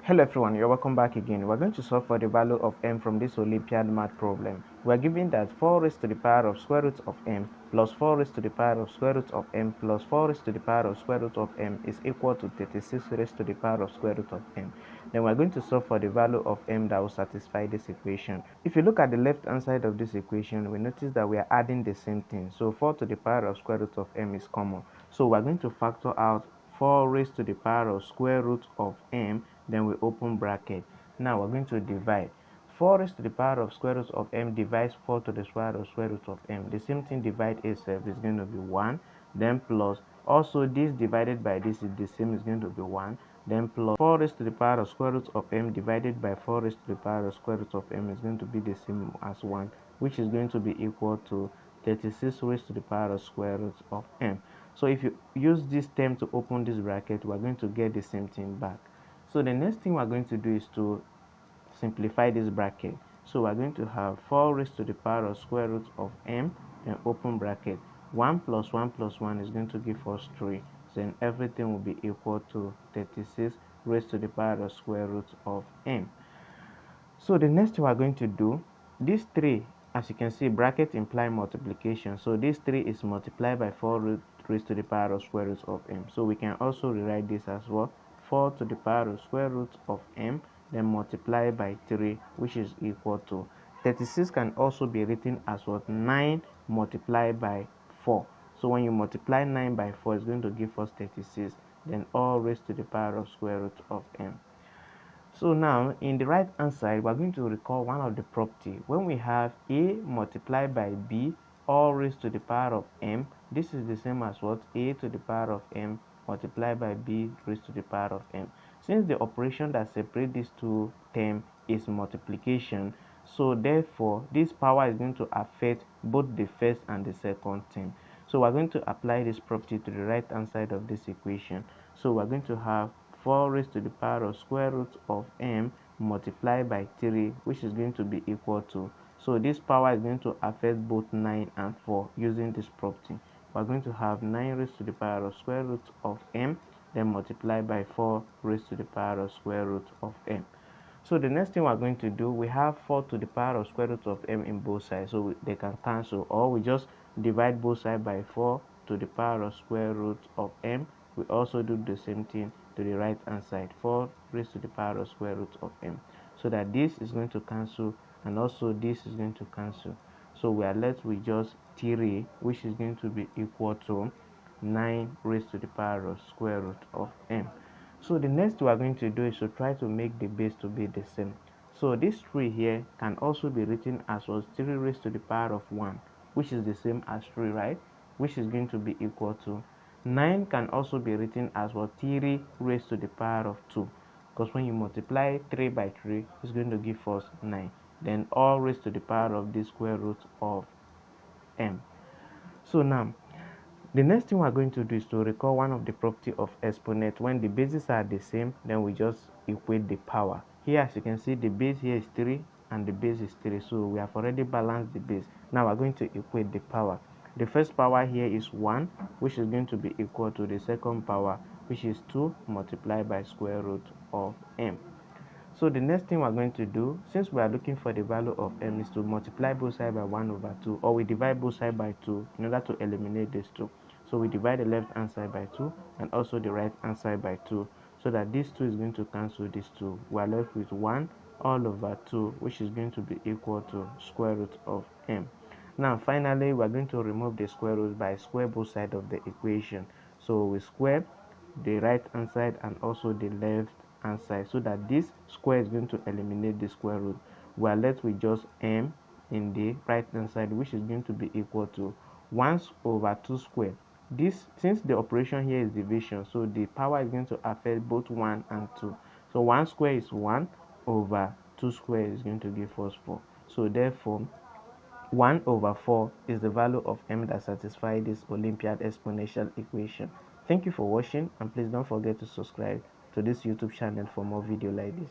Hello everyone, you're welcome back again. We're going to solve for the value of m from this Olympiad math problem. We're given that 4 raised to the power of square root of m plus 4 raised to the power of square root of m plus 4 raised to the power of square root of m is equal to 36 raised to the power of square root of m. Then we're going to solve for the value of m that will satisfy this equation. If you look at the left hand side of this equation, we notice that we are adding the same thing. So 4 to the power of square root of m is common. So we're going to factor out 4 raised to the power of square root of m, then we open bracket. Now we're going to divide. 4 raised to the power of square root of m divides 4 to the power of square root of m. The same thing divide itself is going to be 1, then plus, also this divided by this is the same, is going to be 1, then plus 4 raised to the power of square root of m divided by 4 raised to the power of square root of m is going to be the same as 1, which is going to be equal to 36 raised to the power of square root of m. So if you use this term to open this bracket, we're going to get the same thing back. So the next thing we're going to do is to simplify this bracket. So we're going to have 4 raised to the power of square root of m, then open bracket. 1 plus 1 plus 1 is going to give us 3. Then everything will be equal to 36 raised to the power of square root of m. So the next thing we're going to do, this 3, as you can see, bracket imply multiplication. So this 3 is multiplied by 4 raised to the power of square root of m. So we can also rewrite this as well. 4 to the power of square root of m, then multiply by 3, which is equal to 36 can also be written as what? 9 multiplied by 4. So when you multiply 9 by 4, it's going to give us 36, then all raised to the power of square root of m. So now in the right hand side, we're going to recall one of the property. When we have a multiplied by b all raised to the power of m, this is the same as what? A to the power of m multiplied by b raised to the power of m. Since the operation that separates these two terms is multiplication, so therefore this power is going to affect both the first and the second term. So we're going to apply this property to the right hand side of this equation. So we're going to have 4 raised to the power of square root of m multiplied by 3, which is going to be equal to, so this power is going to affect both 9 and 4 using this property. We're going to have 9 raised to the power of square root of m, then multiply by 4 raised to the power of square root of m. So the next thing we're going to do, we have 4 to the power of square root of m in both sides, so they can cancel, or we just divide both sides by 4 to the power of square root of m. We also do the same thing to the right hand side, 4 raised to the power of square root of m, so that this is going to cancel and also this is going to cancel. So we are left with just 3, which is going to be equal to 9 raised to the power of square root of m. So the next we are going to do is to try to make the base to be the same. So this 3 here can also be written as was 3 raised to the power of 1, which is the same as 3, right? Which is going to be equal to 9 can also be written as what? 3 raised to the power of 2, because when you multiply 3 by 3, it's going to give us 9. Then all raised to the power of the square root of m. So now the next thing we're going to do is to recall one of the property of exponent. When the bases are the same, then we just equate the power. Here, as you can see, the base here is 3 and the base is 3, so we have already balanced the base. Now we're going to equate the power. The first power here is 1, which is going to be equal to the second power, which is 2 multiplied by square root of m. So the next thing we're going to do, since we are looking for the value of m, is to multiply both sides by 1 over 2, or we divide both sides by 2 in order to eliminate these 2. So we divide the left hand side by 2 and also the right hand side by 2, so that this 2 is going to cancel this 2. We are left with 1 all over 2, which is going to be equal to square root of m. Now finally, we are going to remove the square root by square both sides of the equation. So we square the right hand side and also the left hand side, so that this square is going to eliminate the square root. We are left with just m in the right hand side, which is going to be equal to 1 over 2 square. This, since the operation here is division, so the power is going to affect both 1 and 2. So 1 square is 1 over 2 square is going to give us 4. So therefore 1 over 4 is the value of m that satisfies this Olympiad exponential equation. Thank you for watching, and please don't forget to subscribe to this YouTube channel for more videos like this.